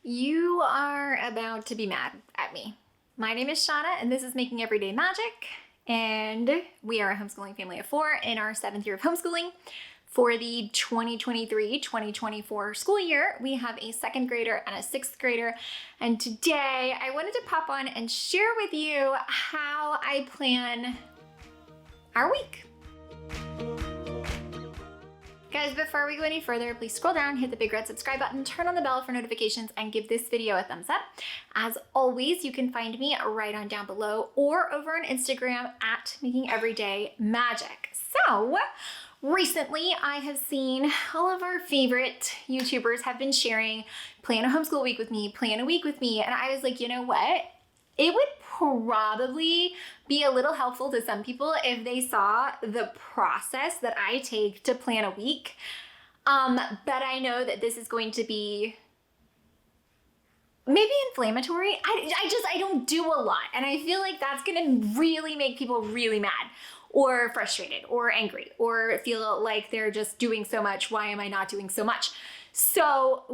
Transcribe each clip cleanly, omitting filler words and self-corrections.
You are about to be mad at me. My name is Shauna, and this is Making Everyday Magic, and we are a homeschooling family of 4 in our 7th year of homeschooling. For the 2023-2024 school year, we have a 2nd grader and a 6th grader, and today I wanted to pop on and share with you how I plan our week. Guys, before we go any further, please scroll down, hit the big red subscribe button, turn on the bell for notifications, and give this video a thumbs up. As always, you can find me right on down below or over on Instagram at Making Everyday Magic. So, recently I have seen all of our favorite YouTubers have been sharing, plan a homeschool week with me, plan a week with me, and I was like, you know what? It would probably be a little helpful to some people if they saw the process that I take to plan a week. But I know that this is going to be maybe inflammatory. I don't do a lot. And I feel like that's gonna really make people really mad or frustrated or angry or feel like they're just doing so much. Why am I not doing so much? So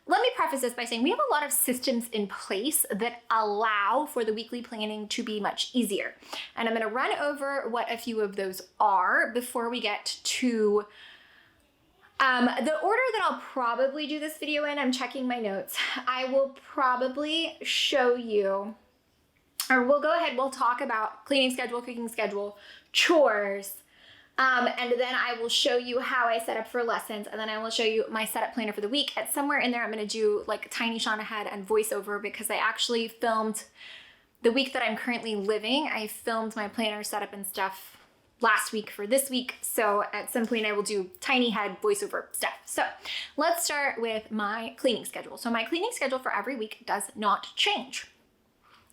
let me preface this by saying we have a lot of systems in place that allow for the weekly planning to be much easier. And I'm gonna run over what a few of those are before we get to the order that I'll probably do this video in. I'm checking my notes. I will probably show you, or we'll go ahead, we'll talk about cleaning schedule, cooking schedule, chores, and then I will show you how I set up for lessons, and then I will show you my setup planner for the week. At somewhere in there, I'm gonna do like tiny Shauna head and voiceover because I actually filmed the week that I'm currently living. I filmed my planner setup and stuff last week for this week. So at some point I will do tiny head voiceover stuff. So let's start with my cleaning schedule. So my cleaning schedule for every week does not change.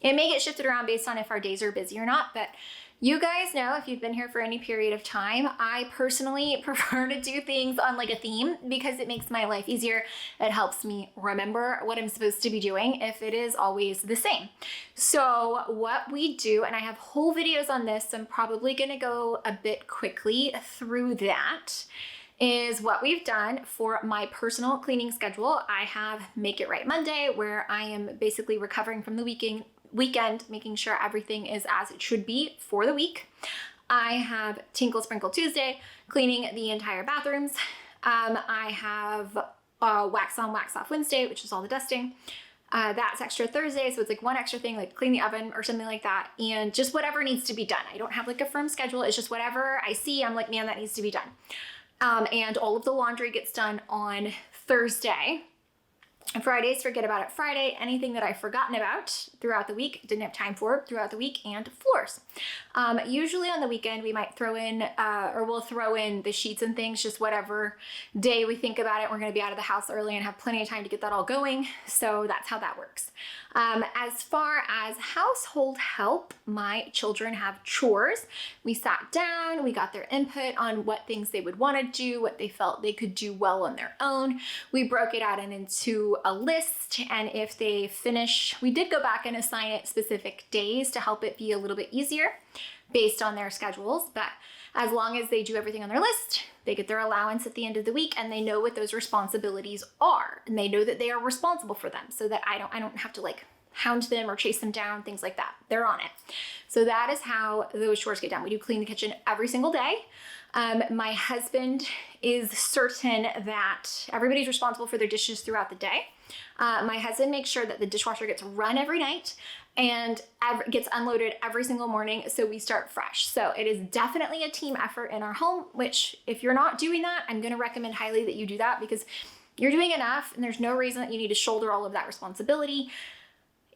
It may get shifted around based on if our days are busy or not, but you guys know, if you've been here for any period of time, I personally prefer to do things on like a theme because it makes my life easier. It helps me remember what I'm supposed to be doing if it is always the same. So what we do, and I have whole videos on this, so I'm probably gonna go a bit quickly through that, is what we've done for my personal cleaning schedule. I have Make It Right Monday, where I am basically recovering from the weekend, making sure everything is as it should be for the week. I have Tinkle Sprinkle Tuesday, cleaning the entire bathrooms. I have Wax On, Wax Off Wednesday, which is all the dusting. That's Extra Thursday, so it's like one extra thing, like clean the oven or something like that, and just whatever needs to be done. I don't have like a firm schedule, it's just whatever I see, I'm like, man, that needs to be done. And all of the laundry gets done on Thursday. Fridays, forget about it Friday. Anything that I've forgotten about throughout the week, didn't have time for throughout the week, and floors. Usually on the weekend, we might throw in, or we'll throw in the sheets and things, just whatever day we think about it. We're gonna be out of the house early and have plenty of time to get that all going. So that's how that works. As far as household help, my children have chores. We sat down, we got their input on what things they would want to do, what they felt they could do well on their own. We broke it out into a list, and if they finish, we did go back and assign it specific days to help it be a little bit easier based on their schedules. But as long as they do everything on their list, they get their allowance at the end of the week, and they know what those responsibilities are, and they know that they are responsible for them, so that I don't have to like hound them or chase them down, things like that. They're on it. So that is how those chores get done. We do clean the kitchen every single day. My husband is certain that everybody's responsible for their dishes throughout the day. My husband makes sure that the dishwasher gets run every night and gets unloaded every single morning, so we start fresh. So it is definitely a team effort in our home, which if you're not doing that, I'm gonna recommend highly that you do that because you're doing enough and there's no reason that you need to shoulder all of that responsibility.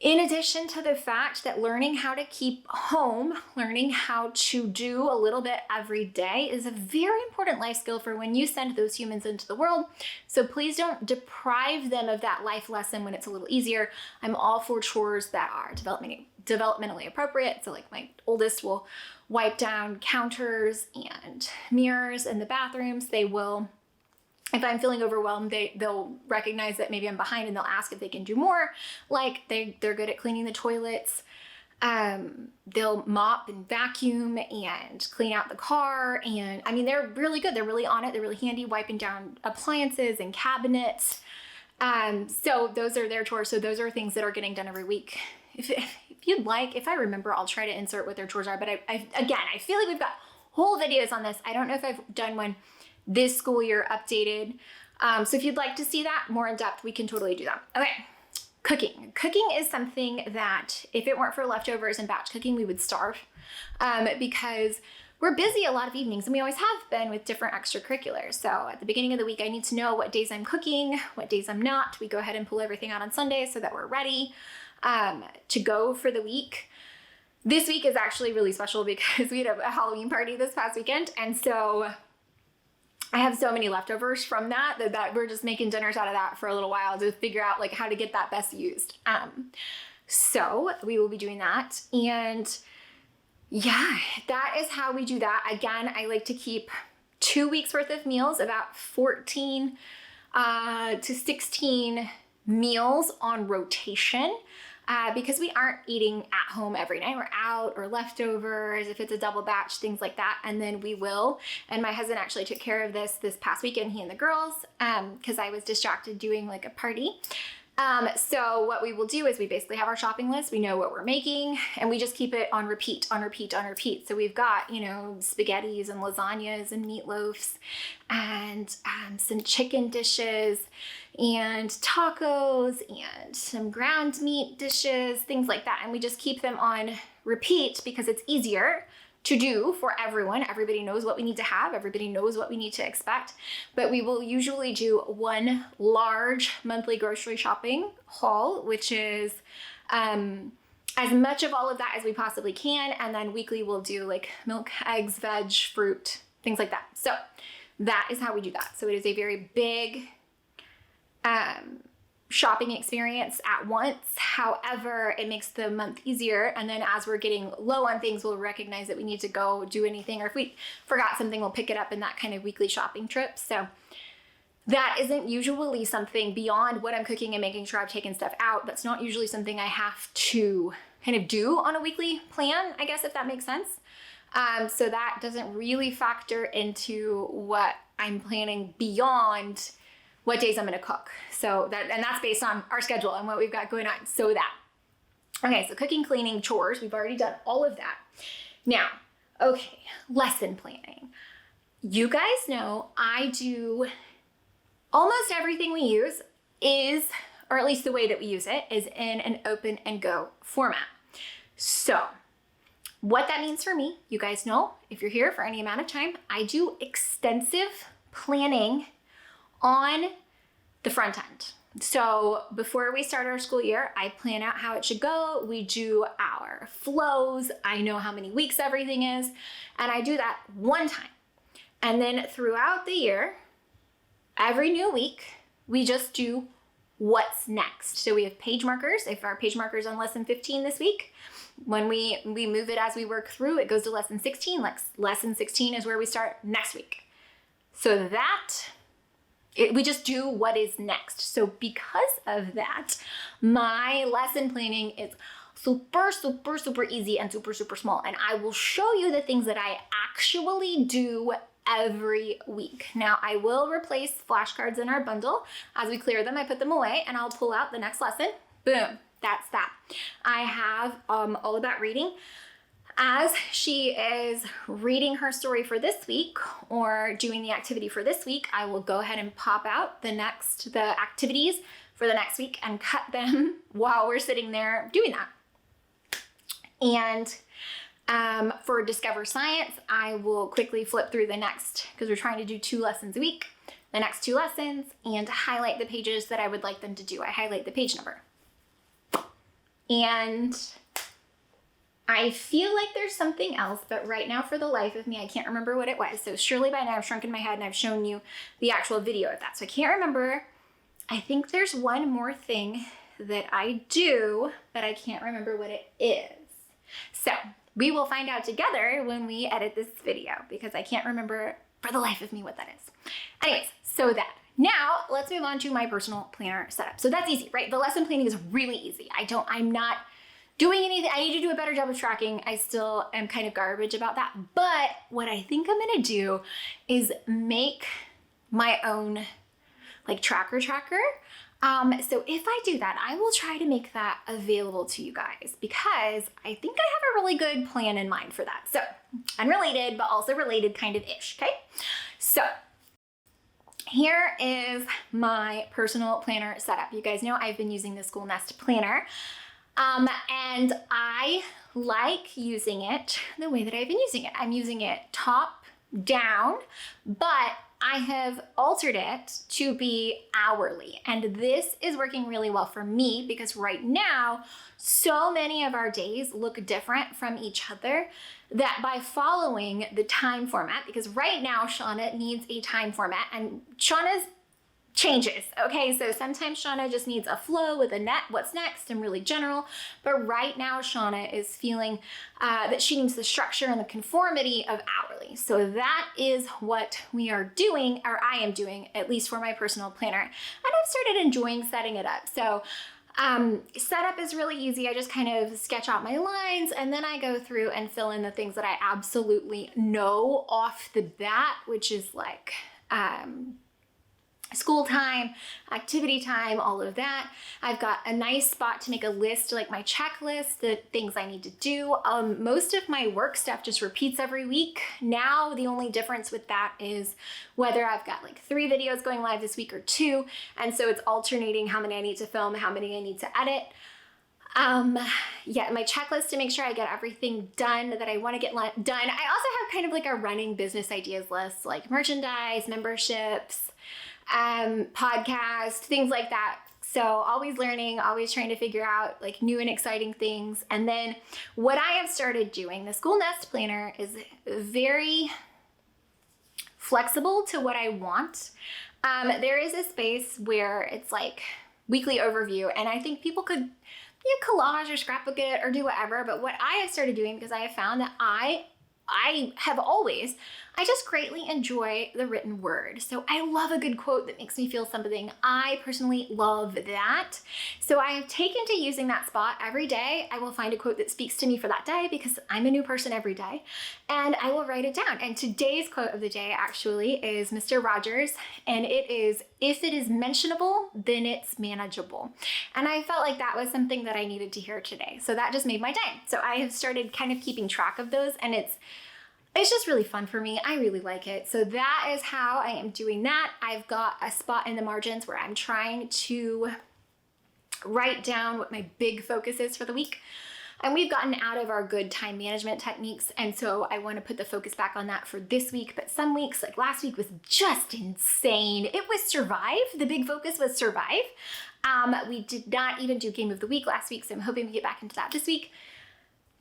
In addition to the fact that learning how to keep home, learning how to do a little bit every day is a very important life skill for when you send those humans into the world. So please don't deprive them of that life lesson when it's a little easier. I'm all for chores that are developmentally appropriate. So like my oldest will wipe down counters and mirrors in the bathrooms. They will, if I'm feeling overwhelmed, they'll recognize that maybe I'm behind and they'll ask if they can do more. Like they're good at cleaning the toilets. They'll mop and vacuum and clean out the car. And I mean, they're really good. They're really on it. They're really handy wiping down appliances and cabinets. So those are their chores. So those are things that are getting done every week. If you'd like, if I remember, I'll try to insert what their chores are. But I feel like we've got whole videos on this. I don't know if I've done one this school year updated. So if you'd like to see that more in depth, we can totally do that. Okay. Cooking. Cooking is something that if it weren't for leftovers and batch cooking, we would starve, because we're busy a lot of evenings, and we always have been with different extracurriculars. So at the beginning of the week, I need to know what days I'm cooking, what days I'm not. We go ahead and pull everything out on Sunday so that we're ready to go for the week. This week is actually really special because we had a Halloween party this past weekend, and so I have so many leftovers from that we're just making dinners out of that for a little while to figure out like how to get that best used. So we will be doing that, and yeah, that is how we do that. Again, I like to keep 2 weeks worth of meals, about 14 to 16 meals on rotation. Because we aren't eating at home every night. We're out, or leftovers, if it's a double batch, things like that. And then we will. And my husband actually took care of this past weekend, he and the girls, because I was distracted doing like a party. So what we will do is we basically have our shopping list. We know what we're making, and we just keep it on repeat, on repeat, on repeat. So we've got, spaghettis and lasagnas and meatloafs and some chicken dishes and tacos and some ground meat dishes, things like that. And we just keep them on repeat because it's easier to do for everyone. Everybody knows what we need to have. Everybody knows what we need to expect. But we will usually do one large monthly grocery shopping haul, which is as much of all of that as we possibly can. And then weekly we'll do like milk, eggs, veg, fruit, things like that. So that is how we do that. So it is a very big shopping experience at once. However, it makes the month easier. And then as we're getting low on things, we'll recognize that we need to go do anything, or if we forgot something, we'll pick it up in that kind of weekly shopping trip. So that isn't usually something beyond what I'm cooking and making sure I've taken stuff out. That's not usually something I have to kind of do on a weekly plan, I guess, if that makes sense. So that doesn't really factor into what I'm planning beyond what days I'm going to cook. So that's based on our schedule and what we've got going on. Okay, so cooking, cleaning, chores, we've already done all of that. Now, okay, lesson planning. You guys know I do almost everything we use or at least the way that we use it, is in an open and go format. So what that means for me, you guys know, if you're here for any amount of time, I do extensive planning on the front end. So before we start our school year, I plan out how it should go. We do our flows. I know how many weeks everything is, and I do that one time. And then throughout the year, every new week, we just do what's next. So we have page markers. If our page marker is on lesson 15 this week, when we move it as we work through, it goes to lesson 16. Lesson 16 is where we start next week. So we just do what is next. So because of that, my lesson planning is super, super, super easy and super, super small. And I will show you the things that I actually do every week. Now, I will replace flashcards in our bundle. As we clear them, I put them away and I'll pull out the next lesson. Boom, that's that. I have all about reading. As she is reading her story for this week or doing the activity for this week, I will go ahead and pop out the activities for the next week and cut them while we're sitting there doing that. And for Discover Science, I will quickly flip through the next, because we're trying to do 2 lessons a week, the next 2 lessons, and highlight the pages that I would like them to do. I highlight the page number. And I feel like there's something else, but right now for the life of me, I can't remember what it was. So surely by now I've shrunken my head and I've shown you the actual video of that. So I can't remember. I think there's one more thing that I do, but I can't remember what it is. So we will find out together when we edit this video, because I can't remember for the life of me what that is. Anyways, so that. Now let's move on to my personal planner setup. So that's easy, right? The lesson planning is really easy. I'm not doing anything. I need to do a better job of tracking. I still am kind of garbage about that. But what I think I'm gonna do is make my own like tracker. So if I do that, I will try to make that available to you guys because I think I have a really good plan in mind for that. So unrelated, but also related kind of ish, okay? So here is my personal planner setup. You guys know I've been using the School Nest planner, and I like using it the way that I've been using it. I'm using it top down, but I have altered it to be hourly. And this is working really well for me because right now, so many of our days look different from each other that by following the time format, because right now Shauna needs a time format and Shauna's changes. Okay, so sometimes Shauna just needs a flow with what's next and really general. But right now Shauna is feeling that she needs the structure and the conformity of hourly. So that is what we are doing, or I am doing, at least for my personal planner. And I've started enjoying setting it up. So setup is really easy. I just kind of sketch out my lines and then I go through and fill in the things that I absolutely know off the bat, which is like school time, activity time, all of that. I've got a nice spot to make a list, like my checklist, the things I need to do. Most of my work stuff just repeats every week. Now, the only difference with that is whether I've got like 3 videos going live this week or 2. And so it's alternating how many I need to film, how many I need to edit. Yeah, my checklist to make sure I get everything done that I want to get done. I also have kind of like a running business ideas list, like merchandise, memberships, podcast, things like that. So always learning, always trying to figure out like new and exciting things. And then what I have started doing, the School Nest planner is very flexible to what I want. There is a space where it's like weekly overview, and I think people could collage or scrapbook it or do whatever. But what I have started doing, because I have found that I just greatly enjoy the written word. So I love a good quote that makes me feel something. I personally love that. So I have taken to using that spot every day. I will find a quote that speaks to me for that day because I'm a new person every day, and I will write it down. And today's quote of the day actually is Mr. Rogers, and it is, "If it is mentionable, then it's manageable." And I felt like that was something that I needed to hear today. So that just made my day. So I have started kind of keeping track of those, and it's just really fun for me. I really like it. So that is how I am doing that. I've got a spot in the margins where I'm trying to write down what my big focus is for the week. And we've gotten out of our good time management techniques. And so I want to put the focus back on that for this week. But some weeks, like last week, was just insane. It was survive. The big focus was survive. We did not even do game of the week last week, so I'm hoping to get back into that this week.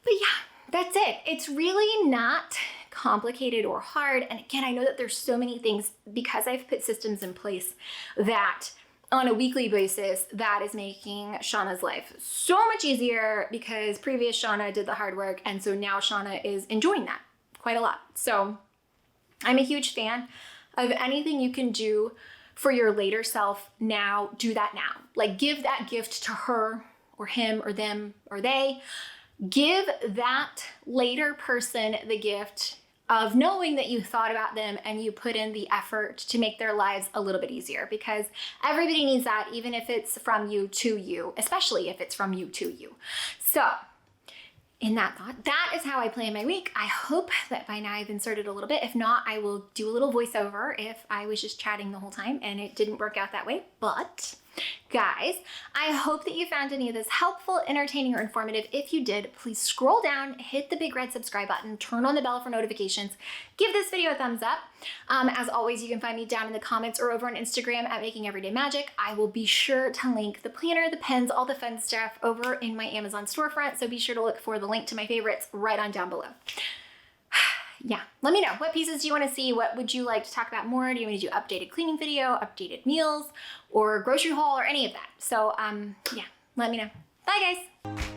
But yeah, that's it. It's really not complicated or hard. And again, I know that there's so many things because I've put systems in place that on a weekly basis, that is making Shauna's life so much easier because previous Shauna did the hard work. And so now Shauna is enjoying that quite a lot. So I'm a huge fan of anything you can do for your later self now. Do that now. Like give that gift to her or him or them or they. Give that later person the gift of knowing that you thought about them and you put in the effort to make their lives a little bit easier, because everybody needs that, even if it's from you to you, especially if it's from you to you. So in that thought, that is how I plan my week. I hope that by now I've inserted a little bit. If not, I will do a little voiceover if I was just chatting the whole time and it didn't work out that way. But guys, I hope that you found any of this helpful, entertaining, or informative. If you did, please scroll down, hit the big red subscribe button, turn on the bell for notifications, give this video a thumbs up. As always, you can find me down in the comments or over on Instagram at Making Everyday Magic. I will be sure to link the planner, the pens, all the fun stuff over in my Amazon storefront, so be sure to look for the link to my favorites right on down below. Yeah, let me know. What pieces do you want to see? What would you like to talk about more? Do you want to do updated cleaning video, updated meals, or grocery haul, or any of that? So yeah, let me know. Bye guys.